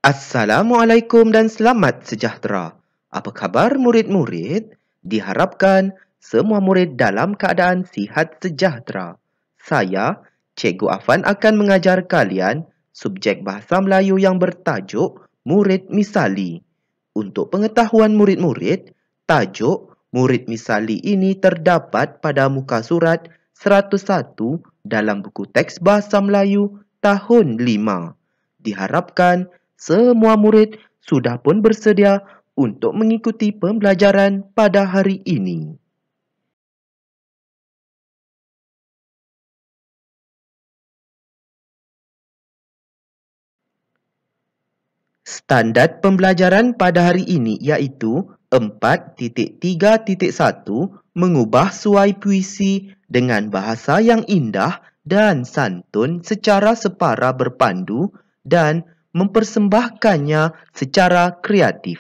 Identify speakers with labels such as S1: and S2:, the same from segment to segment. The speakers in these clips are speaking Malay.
S1: Assalamualaikum dan selamat sejahtera. Apa khabar murid-murid? Diharapkan semua murid dalam keadaan sihat sejahtera. Saya, Cikgu Afan akan mengajar kalian subjek Bahasa Melayu yang bertajuk Murid Misali. Untuk pengetahuan murid-murid, tajuk Murid Misali ini terdapat pada muka surat 101 dalam buku teks Bahasa Melayu tahun 5. Diharapkan semua murid sudah pun bersedia untuk mengikuti pembelajaran pada hari ini. Standard pembelajaran pada hari ini iaitu 4.3.1 mengubah suai puisi dengan bahasa yang indah dan santun secara separa berpandu dan mempersembahkannya secara kreatif.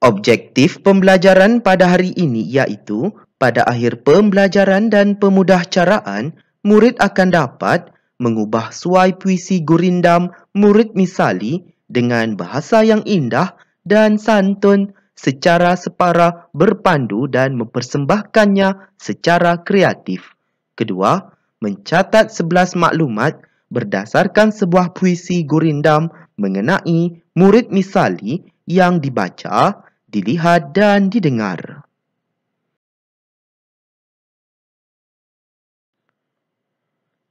S1: Objektif pembelajaran pada hari ini iaitu pada akhir pembelajaran dan pemudahcaraan, murid akan dapat mengubah suai puisi gurindam murid misali dengan bahasa yang indah dan santun secara separa berpandu dan mempersembahkannya secara kreatif. Kedua, mencatat 11 maklumat berdasarkan sebuah puisi gurindam mengenai murid misali yang dibaca, dilihat dan didengar.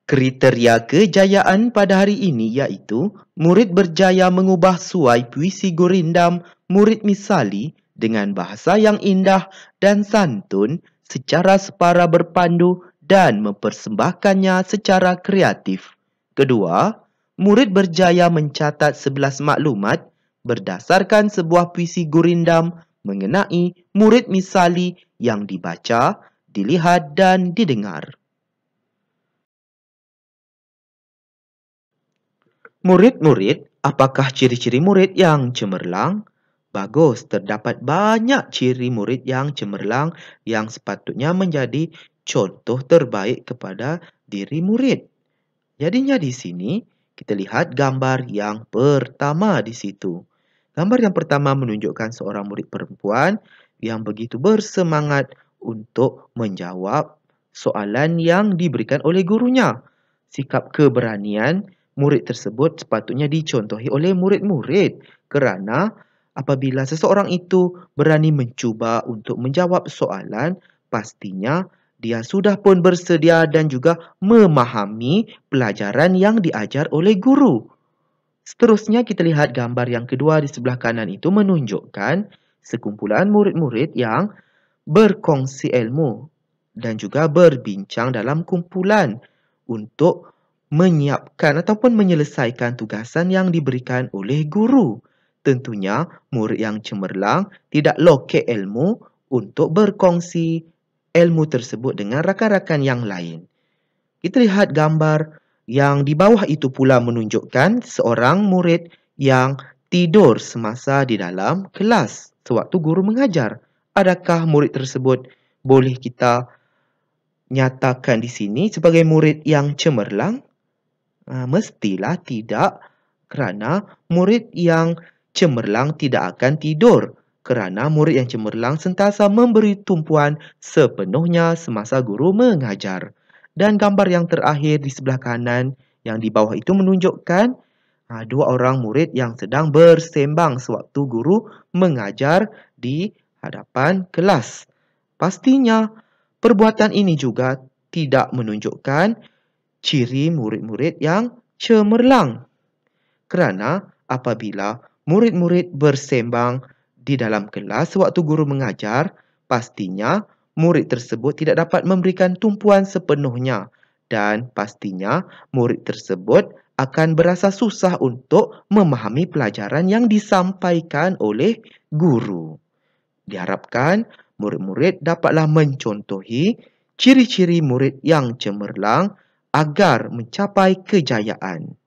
S1: Kriteria kejayaan pada hari ini iaitu murid berjaya mengubah suai puisi gurindam murid misali dengan bahasa yang indah dan santun secara separa berpandu dan mempersembahkannya secara kreatif. Kedua, murid berjaya mencatat 11 maklumat berdasarkan sebuah puisi gurindam mengenai murid misali yang dibaca, dilihat dan didengar. Murid-murid, apakah ciri-ciri murid yang cemerlang? Bagus, terdapat banyak ciri murid yang cemerlang yang sepatutnya menjadi contoh terbaik kepada diri murid. Jadinya di sini, kita lihat gambar yang pertama di situ. Gambar yang pertama menunjukkan seorang murid perempuan yang begitu bersemangat untuk menjawab soalan yang diberikan oleh gurunya. Sikap keberanian murid tersebut sepatutnya dicontohi oleh murid-murid kerana apabila seseorang itu berani mencuba untuk menjawab soalan, pastinya dia sudah pun bersedia dan juga memahami pelajaran yang diajar oleh guru. Seterusnya kita lihat gambar yang kedua di sebelah kanan itu menunjukkan sekumpulan murid-murid yang berkongsi ilmu dan juga berbincang dalam kumpulan untuk menyiapkan ataupun menyelesaikan tugasan yang diberikan oleh guru. Tentunya murid yang cemerlang tidak lokek ilmu untuk berkongsi ilmu tersebut dengan rakan-rakan yang lain. Kita lihat gambar yang di bawah itu pula menunjukkan seorang murid yang tidur semasa di dalam kelas sewaktu guru mengajar. Adakah murid tersebut boleh kita nyatakan di sini sebagai murid yang cemerlang? Mestilah tidak, kerana murid yang cemerlang tidak akan tidur. Kerana murid yang cemerlang sentiasa memberi tumpuan sepenuhnya semasa guru mengajar. Dan gambar yang terakhir di sebelah kanan yang di bawah itu menunjukkan dua orang murid yang sedang bersembang sewaktu guru mengajar di hadapan kelas. Pastinya perbuatan ini juga tidak menunjukkan ciri murid-murid yang cemerlang. Kerana apabila murid-murid bersembang di dalam kelas sewaktu guru mengajar, pastinya murid tersebut tidak dapat memberikan tumpuan sepenuhnya dan pastinya murid tersebut akan berasa susah untuk memahami pelajaran yang disampaikan oleh guru. Diharapkan murid-murid dapatlah mencontohi ciri-ciri murid yang cemerlang agar mencapai kejayaan.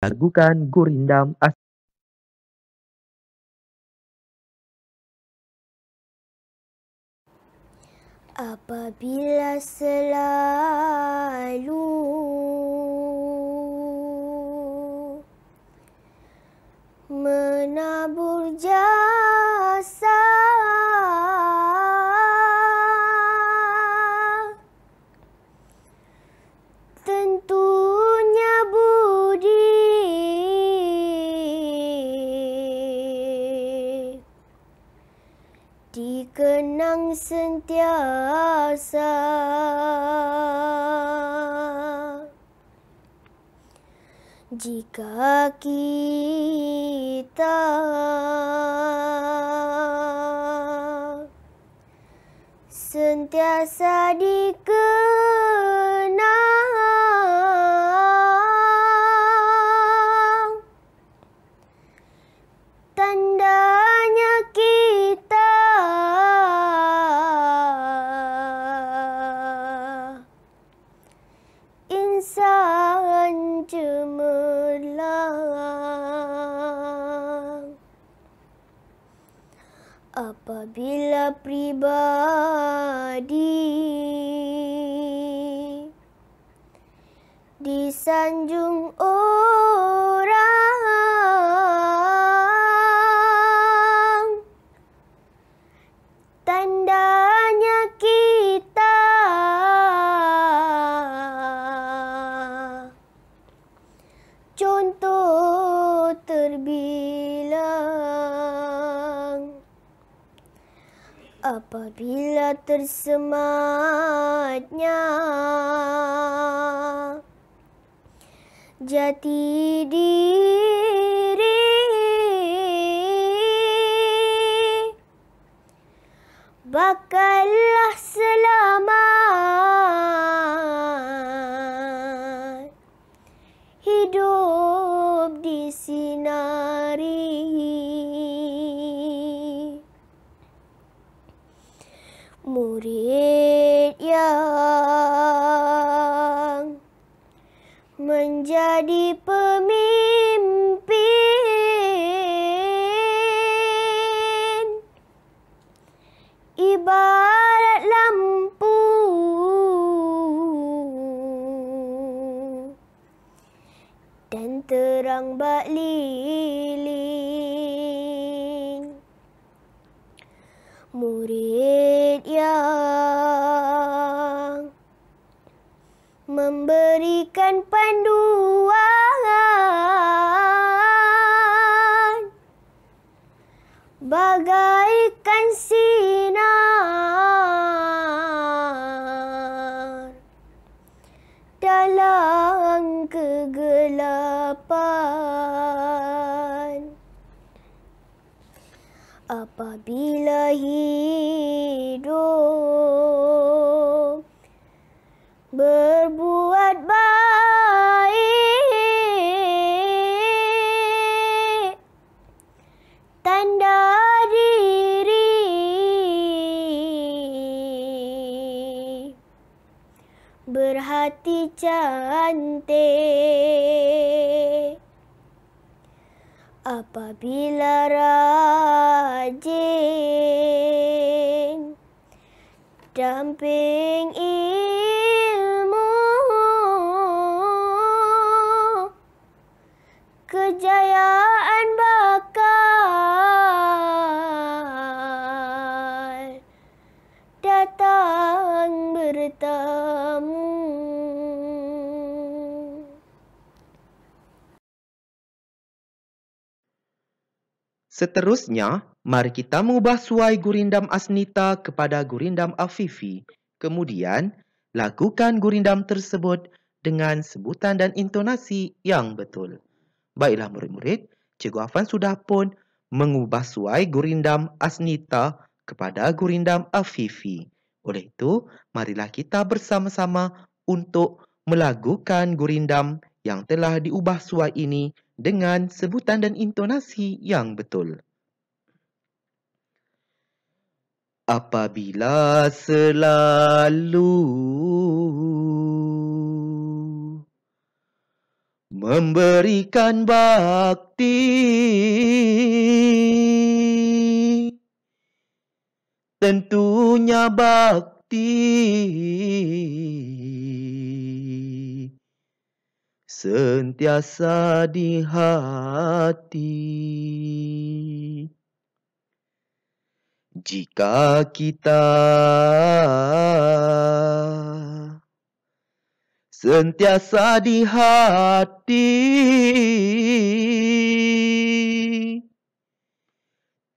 S1: Lagukan gurindam
S2: Apabila selalu menabur jasa, tentunya budi dikenang sentiasa. Jika kita sentiasa dikenang, tandanya kita insan cemerlang. Apabila pribadi disanjung orang, tandanya kita contoh terbilang. Apabila tersematnya jati diri, bakallah selamat hidup disinari. Murid yang menjadi pemimpin ibarat lampu dan terang bak lilin. Murid yang memberikan panduan bagaikan sinar dalam kegelapan. Apabila hidup berbuat baik, tanda diri berhati cantik. Apabila rajin damping ilmu, kejayaan bakal datang bertemu.
S1: Seterusnya, mari kita mengubah suai gurindam Asnita kepada gurindam Afifi. Kemudian, lakukan gurindam tersebut dengan sebutan dan intonasi yang betul. Baiklah murid-murid, Cikgu Afan sudah pun mengubah suai gurindam Asnita kepada gurindam Afifi. Oleh itu, marilah kita bersama-sama untuk melakukan gurindam yang telah diubah suai ini dengan sebutan dan intonasi yang betul. Apabila selalu memberikan bakti, tentunya bakti sentiasa di hati. Jika kita sentiasa di hati,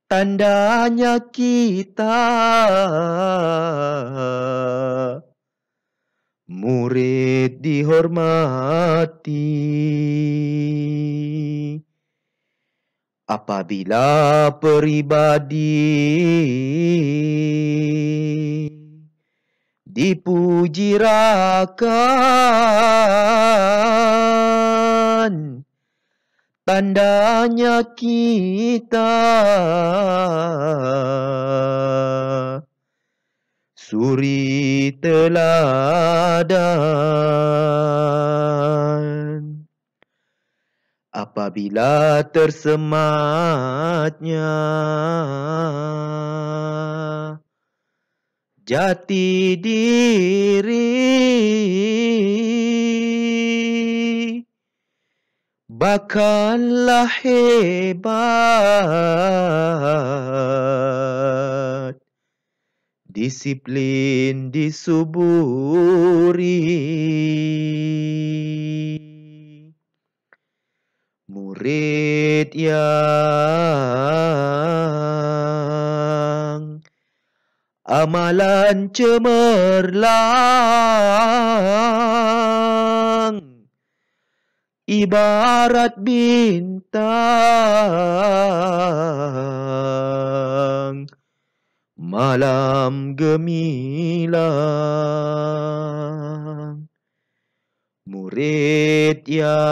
S1: tandanya kita murid dihormati. Apabila peribadi dipuji rakan, tandanya kita suri teladan. Apabila tersematnya jati diri, bakallah hebat, disiplin disuburi. Murid yang amalan cemerlang, ibarat bintang malam gemilang. Murid yang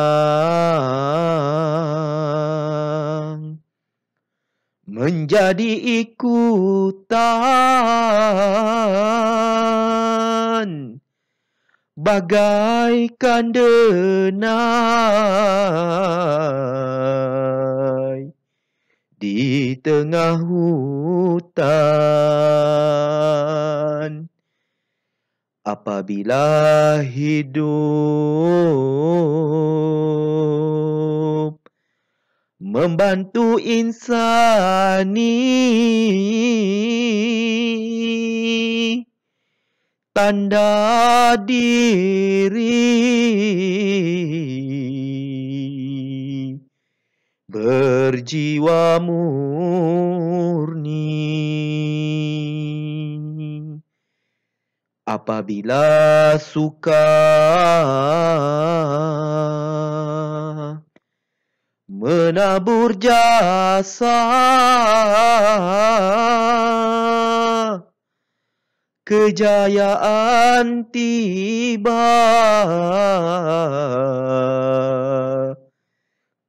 S1: menjadi ikutan, bagaikan denai di tengah hutan. Apabila hidup membantu insani, tanda diri berjiwa murni. Apabila suka menabur jasa, kejayaan tiba,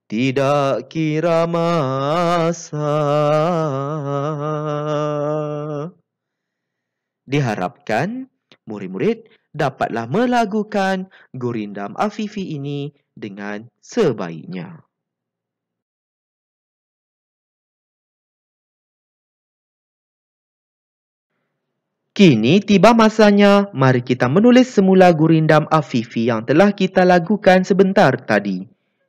S1: tidak kira masa. Diharapkan murid-murid dapatlah melagukan Gurindam Afifi ini dengan sebaiknya. Kini tiba masanya, mari kita menulis semula Gurindam Afifi yang telah kita lagukan sebentar tadi.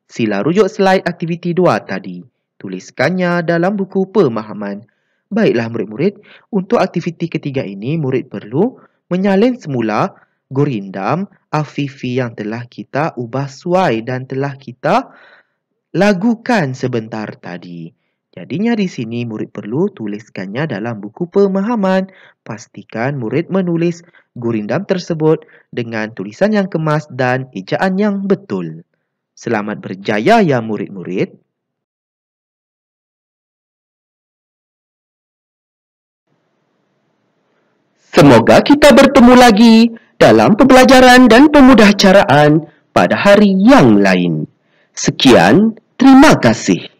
S1: Sila rujuk slide aktiviti 2 tadi. Tuliskannya dalam buku pemahaman. Baiklah murid-murid, untuk aktiviti ketiga ini murid perlu menyalin semula Gurindam Afifi yang telah kita ubah suai dan telah kita lagukan sebentar tadi. Jadinya di sini murid perlu tuliskannya dalam buku pemahaman. Pastikan murid menulis Gurindam tersebut dengan tulisan yang kemas dan ejaan yang betul. Selamat berjaya ya murid-murid. Semoga kita bertemu lagi dalam pembelajaran dan pemudahcaraan pada hari yang lain. Sekian, terima kasih.